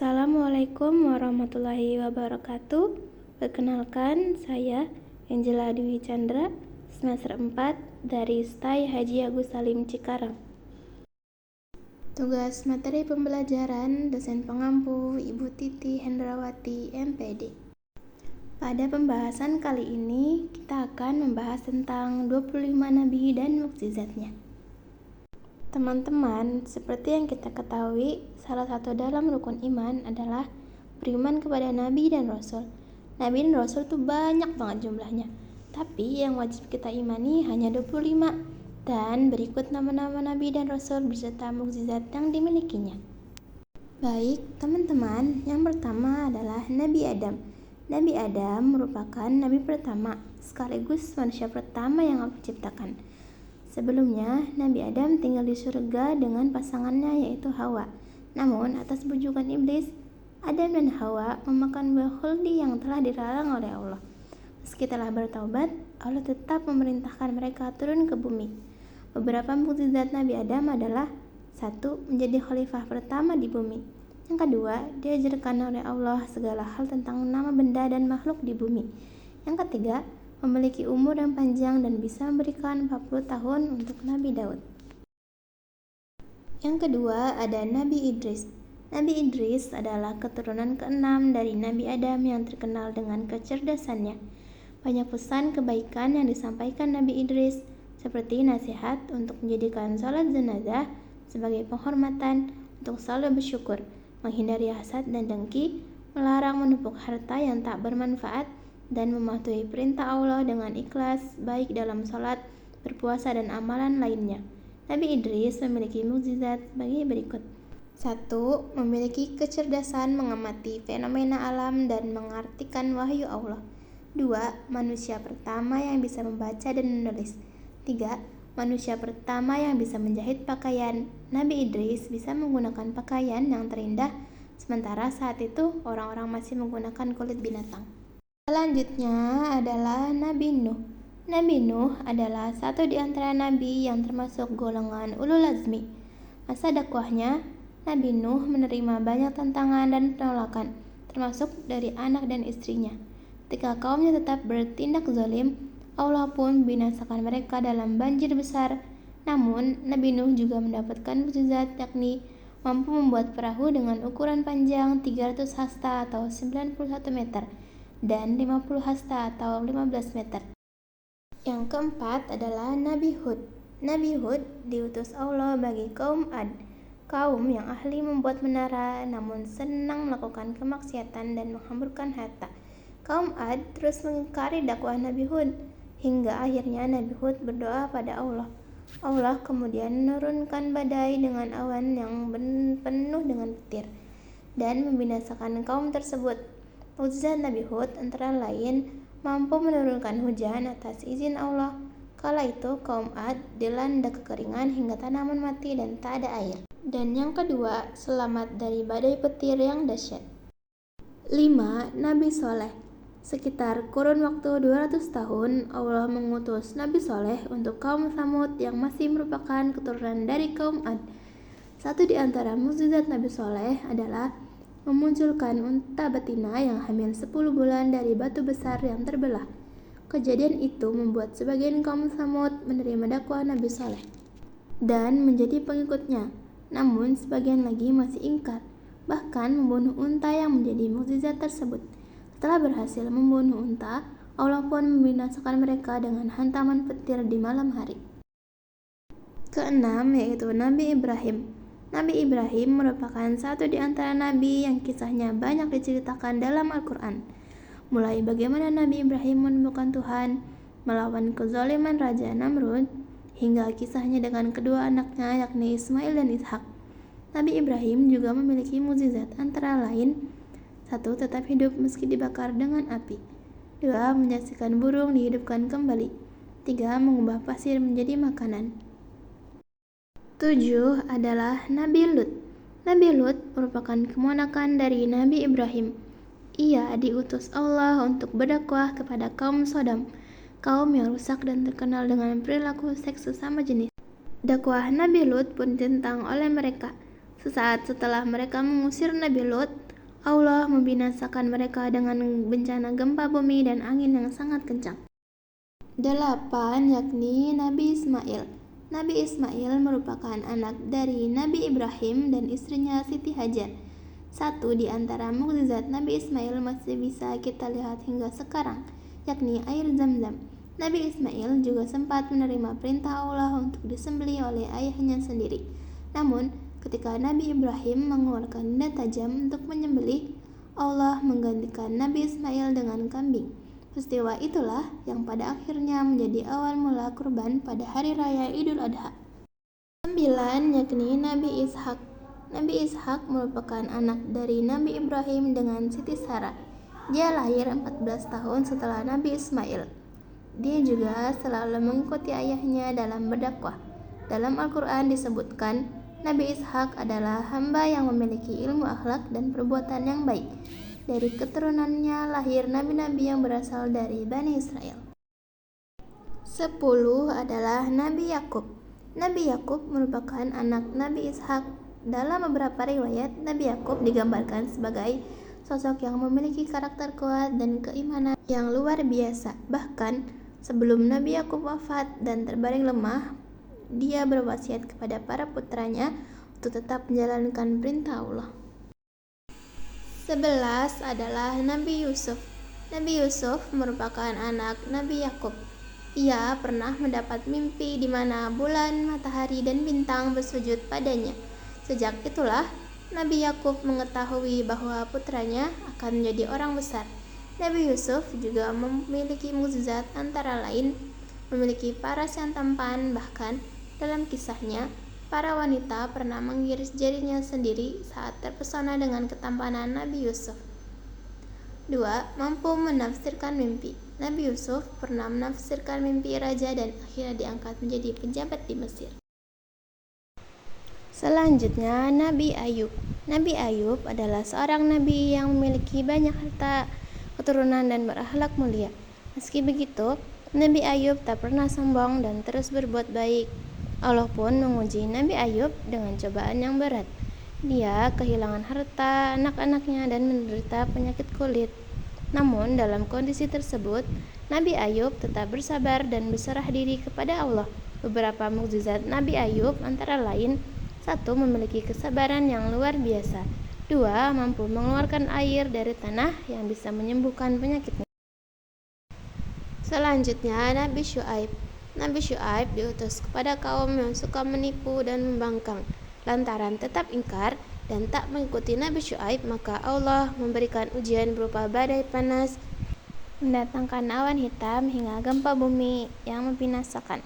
Assalamualaikum warahmatullahi wabarakatuh. Perkenalkan, saya Angela Dwi Chandra, semester 4 dari STAI Haji Agus Salim Cikarang. Tugas materi pembelajaran dosen pengampu Ibu Titi Hendrawati, MPD. Pada pembahasan kali ini, kita akan membahas tentang 25 nabi dan mukjizatnya. Teman-teman, seperti yang kita ketahui, salah satu dalam rukun iman adalah beriman kepada Nabi dan Rasul. Nabi dan Rasul itu banyak banget jumlahnya, tapi yang wajib kita imani hanya 25. Dan berikut nama-nama Nabi dan Rasul beserta mukjizat yang dimilikinya. Baik, teman-teman, yang pertama adalah Nabi Adam. Nabi Adam merupakan Nabi pertama, sekaligus manusia pertama yang Allah ciptakan. Sebelumnya, Nabi Adam tinggal di surga dengan pasangannya yaitu Hawa. Namun, atas bujukan iblis, Adam dan Hawa memakan buah khuldi yang telah dilarang oleh Allah. Meski telah bertaubat, Allah tetap memerintahkan mereka turun ke bumi. Beberapa mukjizat Nabi Adam adalah: 1. Menjadi khalifah pertama di bumi. Yang kedua, diajarkan oleh Allah segala hal tentang nama benda dan makhluk di bumi. Yang ketiga, memiliki umur yang panjang dan bisa memberikan 40 tahun untuk Nabi Daud. Yang kedua ada Nabi Idris. Nabi Idris adalah keturunan ke-6 dari Nabi Adam yang terkenal dengan kecerdasannya. Banyak pesan kebaikan yang disampaikan Nabi Idris, seperti nasihat untuk menjadikan sholat jenazah sebagai penghormatan, untuk selalu bersyukur, menghindari hasad dan dengki, melarang menumpuk harta yang tak bermanfaat, dan mematuhi perintah Allah dengan ikhlas, baik dalam sholat, berpuasa, dan amalan lainnya. Nabi Idris memiliki mukjizat sebagai berikut. 1. Memiliki kecerdasan mengamati fenomena alam dan mengartikan wahyu Allah. 2. Manusia pertama yang bisa membaca dan menulis. 3. Manusia pertama yang bisa menjahit pakaian. Nabi Idris bisa menggunakan pakaian yang terindah, sementara saat itu orang-orang masih menggunakan kulit binatang. Selanjutnya adalah Nabi Nuh. Nabi Nuh adalah satu di antara nabi yang termasuk golongan ulul azmi. Masa dakwahnya, Nabi Nuh menerima banyak tantangan dan penolakan, termasuk dari anak dan istrinya. Ketika kaumnya tetap bertindak zalim, Allah pun membinasakan mereka dalam banjir besar. Namun, Nabi Nuh juga mendapatkan mukjizat, yakni mampu membuat perahu dengan ukuran panjang 300 hasta atau 91 meter. Dan 50 hasta atau 15 meter. Yang keempat adalah Nabi Hud. Nabi Hud diutus Allah bagi kaum Ad, kaum yang ahli membuat menara namun senang melakukan kemaksiatan dan menghamburkan harta. Kaum Ad terus mengingkari dakwah Nabi Hud, hingga akhirnya Nabi Hud berdoa pada Allah. Allah kemudian menurunkan badai dengan awan yang penuh dengan petir dan membinasakan kaum tersebut. Mukjizat Nabi Hud antara lain mampu menurunkan hujan atas izin Allah. Kala itu kaum Ad dilanda kekeringan hingga tanaman mati dan tak ada air. Dan yang kedua, selamat dari badai petir yang dahsyat. 5. Nabi Soleh. Sekitar kurun waktu 200 tahun, Allah mengutus Nabi Soleh untuk kaum Tsamud yang masih merupakan keturunan dari kaum Ad. Satu di antara mukjizat Nabi Soleh adalah memunculkan unta betina yang hamil 10 bulan dari batu besar yang terbelah. Kejadian itu membuat sebagian kaum Tsamud menerima dakwah Nabi Soleh dan menjadi pengikutnya. Namun sebagian lagi masih ingkar, bahkan membunuh unta yang menjadi mukjizat tersebut. Setelah berhasil membunuh unta, Allah pun membinasakan mereka dengan hantaman petir di malam hari. Keenam yaitu Nabi Ibrahim. Nabi Ibrahim merupakan satu di antara nabi yang kisahnya banyak diceritakan dalam Al-Quran. Mulai bagaimana Nabi Ibrahim menemukan Tuhan, melawan kezaliman Raja Namrud, hingga kisahnya dengan kedua anaknya yakni Ismail dan Ishak. Nabi Ibrahim juga memiliki mukjizat antara lain: 1. Tetap hidup meski dibakar dengan api. 2. Menyaksikan burung dihidupkan kembali. 3. Mengubah pasir menjadi makanan. 7 adalah Nabi Lut. Nabi Lut merupakan keponakan dari Nabi Ibrahim. Ia diutus Allah untuk berdakwah kepada kaum Sodom, kaum yang rusak dan terkenal dengan perilaku seks sesama jenis. Dakwah Nabi Lut pun ditentang oleh mereka. Sesaat setelah mereka mengusir Nabi Lot, Allah membinasakan mereka dengan bencana gempa bumi dan angin yang sangat kencang. 8. Yakni Nabi Ismail. Nabi Ismail merupakan anak dari Nabi Ibrahim dan istrinya Siti Hajar. Satu di antara mukjizat Nabi Ismail masih bisa kita lihat hingga sekarang, yakni air Zam-Zam. Nabi Ismail juga sempat menerima perintah Allah untuk disembelih oleh ayahnya sendiri. Namun, ketika Nabi Ibrahim mengeluarkan benda tajam untuk menyembelih, Allah menggantikan Nabi Ismail dengan kambing. Peristiwa itulah yang pada akhirnya menjadi awal mula kurban pada hari raya Idul Adha. 9. Yakni Nabi Ishak. Nabi Ishak merupakan anak dari Nabi Ibrahim dengan Siti Sarah. Dia lahir 14 tahun setelah Nabi Ismail. Dia juga selalu mengikuti ayahnya dalam berdakwah. Dalam Al-Quran disebutkan, Nabi Ishak adalah hamba yang memiliki ilmu akhlak dan perbuatan yang baik. Dari keturunannya lahir nabi-nabi yang berasal dari Bani Israel. 10 adalah Nabi Yakub. Nabi Yakub merupakan anak Nabi Ishak. Dalam beberapa riwayat, Nabi Yakub digambarkan sebagai sosok yang memiliki karakter kuat dan keimanan yang luar biasa. Bahkan sebelum Nabi Yakub wafat dan terbaring lemah, dia berwasiat kepada para putranya untuk tetap menjalankan perintah Allah. 11 adalah Nabi Yusuf. Nabi Yusuf merupakan anak Nabi Yakub. Ia pernah mendapat mimpi di mana bulan, matahari, dan bintang bersujud padanya. Sejak itulah, Nabi Yakub mengetahui bahwa putranya akan menjadi orang besar. Nabi Yusuf juga memiliki mukjizat antara lain memiliki paras yang tampan, bahkan dalam kisahnya, para wanita pernah mengiris jarinya sendiri saat terpesona dengan ketampanan Nabi Yusuf. 2. Mampu menafsirkan mimpi. Nabi Yusuf pernah menafsirkan mimpi raja dan akhirnya diangkat menjadi pejabat di Mesir. Selanjutnya, Nabi Ayub. Nabi Ayub adalah seorang nabi yang memiliki banyak harta, keturunan, dan berakhlak mulia. Meski begitu, Nabi Ayub tak pernah sombong dan terus berbuat baik. Allah pun menguji Nabi Ayub dengan cobaan yang berat. Dia kehilangan harta, anak-anaknya, dan menderita penyakit kulit. Namun dalam kondisi tersebut, Nabi Ayub tetap bersabar dan berserah diri kepada Allah. Beberapa mukjizat Nabi Ayub antara lain: 1. Memiliki kesabaran yang luar biasa. 2. Mampu mengeluarkan air dari tanah yang bisa menyembuhkan penyakitnya. Selanjutnya, Nabi Syuaib. Nabi Syuaib diutus kepada kaum yang suka menipu dan membangkang. Lantaran tetap ingkar dan tak mengikuti Nabi Syuaib, maka Allah memberikan ujian berupa badai panas, mendatangkan awan hitam, hingga gempa bumi yang membinasakan.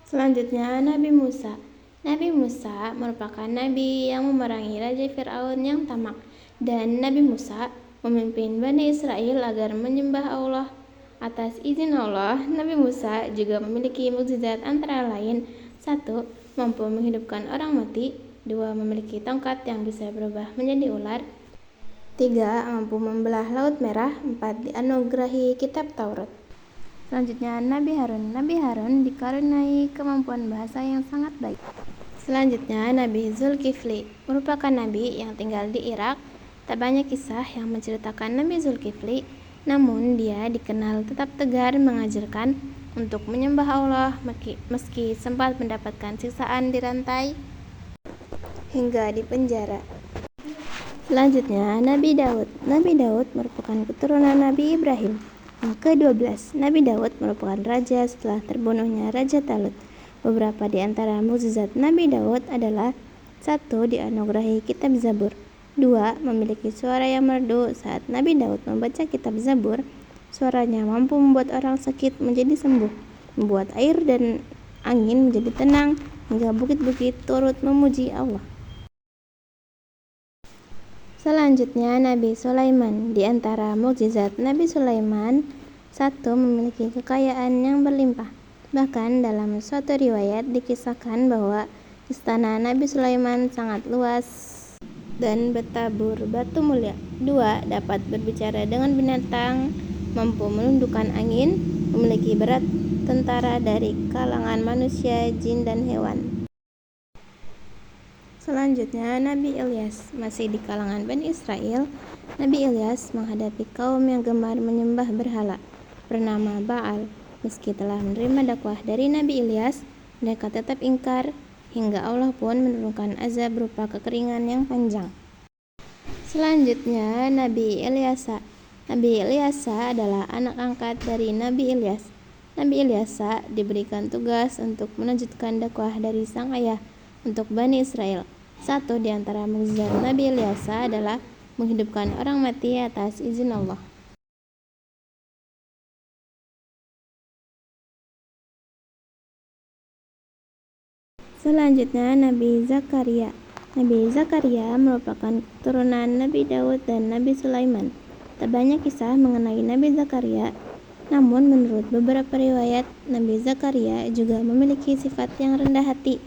Selanjutnya, Nabi Musa. Nabi Musa merupakan nabi yang memerangi Raja Fir'aun yang tamak, dan Nabi Musa memimpin Bani Israel agar menyembah Allah. Atas izin Allah, Nabi Musa juga memiliki mukjizat antara lain: 1. Mampu menghidupkan orang mati. 2. Memiliki tongkat yang bisa berubah menjadi ular. 3. Mampu membelah Laut Merah. 4. Dianugerahi kitab Taurat. Selanjutnya, Nabi Harun. Nabi Harun dikaruniai kemampuan bahasa yang sangat baik. Selanjutnya, Nabi Zulkifli merupakan nabi yang tinggal di Irak. Tak banyak kisah yang menceritakan Nabi Zulkifli, namun dia dikenal tetap tegar mengajarkan untuk menyembah Allah meski sempat mendapatkan siksaan dirantai hingga dipenjara. Selanjutnya, Nabi Daud. Nabi Daud merupakan keturunan Nabi Ibrahim. Yang ke-12, Nabi Daud merupakan raja setelah terbunuhnya Raja Talut. Beberapa di antara mukjizat Nabi Daud adalah: 1. Dianugerahi kitab Zabur. 2. Memiliki suara yang merdu. Saat Nabi Daud membaca kitab Zabur, suaranya mampu membuat orang sakit menjadi sembuh, membuat air dan angin menjadi tenang, hingga bukit-bukit turut memuji Allah. Selanjutnya, Nabi Sulaiman. Di antara mukjizat Nabi Sulaiman: 1. Memiliki kekayaan yang berlimpah. Bahkan dalam suatu riwayat dikisahkan bahwa istana Nabi Sulaiman sangat luas dan bertabur batu mulia. 2. Dapat berbicara dengan binatang, mampu menundukkan angin, memiliki berat tentara dari kalangan manusia, jin, dan hewan. Selanjutnya, Nabi Ilyas. Masih di kalangan Bani Israel, Nabi Ilyas menghadapi kaum yang gemar menyembah berhala bernama Baal. Meski telah menerima dakwah dari Nabi Ilyas, mereka tetap ingkar, hingga Allah pun menurunkan azab berupa kekeringan yang panjang. Selanjutnya, Nabi Ilyasa. Nabi Ilyasa adalah anak angkat dari Nabi Ilyas. Nabi Ilyasa diberikan tugas untuk melanjutkan dakwah dari sang ayah untuk Bani Israel. Satu di antara mukjizat Nabi Ilyasa adalah menghidupkan orang mati atas izin Allah. Selanjutnya, Nabi Zakaria. Nabi Zakaria merupakan keturunan Nabi Daud dan Nabi Sulaiman. Tak banyak kisah mengenai Nabi Zakaria, namun menurut beberapa riwayat, Nabi Zakaria juga memiliki sifat yang rendah hati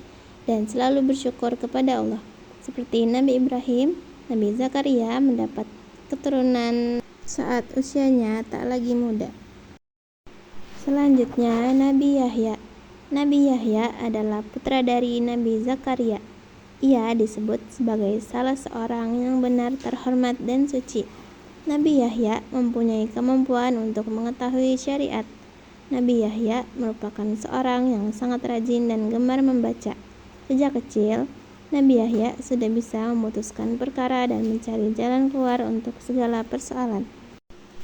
dan selalu bersyukur kepada Allah. Seperti Nabi Ibrahim, Nabi Zakaria mendapat keturunan saat usianya tak lagi muda. Selanjutnya, Nabi Yahya. Nabi Yahya adalah putra dari Nabi Zakaria. Ia disebut sebagai salah seorang yang benar, terhormat, dan suci. Nabi Yahya mempunyai kemampuan untuk mengetahui syariat. Nabi Yahya merupakan seorang yang sangat rajin dan gemar membaca. Sejak kecil, Nabi Yahya sudah bisa memutuskan perkara dan mencari jalan keluar untuk segala persoalan.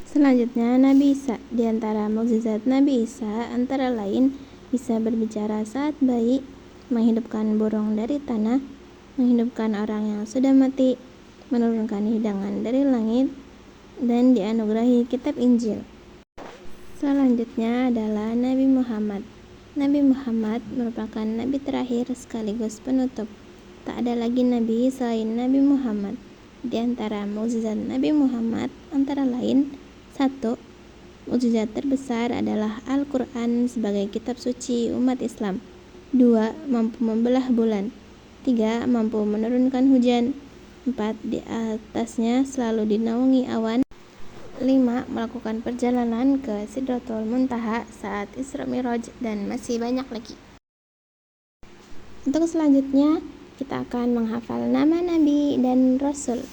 Selanjutnya, Nabi Isa. Di antara mukjizat Nabi Isa antara lain bisa berbicara saat bayi, menghidupkan burung dari tanah, menghidupkan orang yang sudah mati, menurunkan hidangan dari langit, dan dianugerahi kitab Injil. Selanjutnya adalah Nabi Muhammad. Nabi Muhammad merupakan nabi terakhir sekaligus penutup. Tak ada lagi nabi selain Nabi Muhammad. Di antara mukjizat Nabi Muhammad antara lain: 1. Mukjizat terbesar adalah Al-Quran sebagai kitab suci umat Islam. 2. Mampu membelah bulan. 3. Mampu menurunkan hujan. 4. Di atasnya selalu dinaungi awan. 5. Melakukan perjalanan ke Sidratul Muntaha saat Isra Mi'raj, dan masih banyak lagi. Untuk selanjutnya, kita akan menghafal nama Nabi dan Rasul.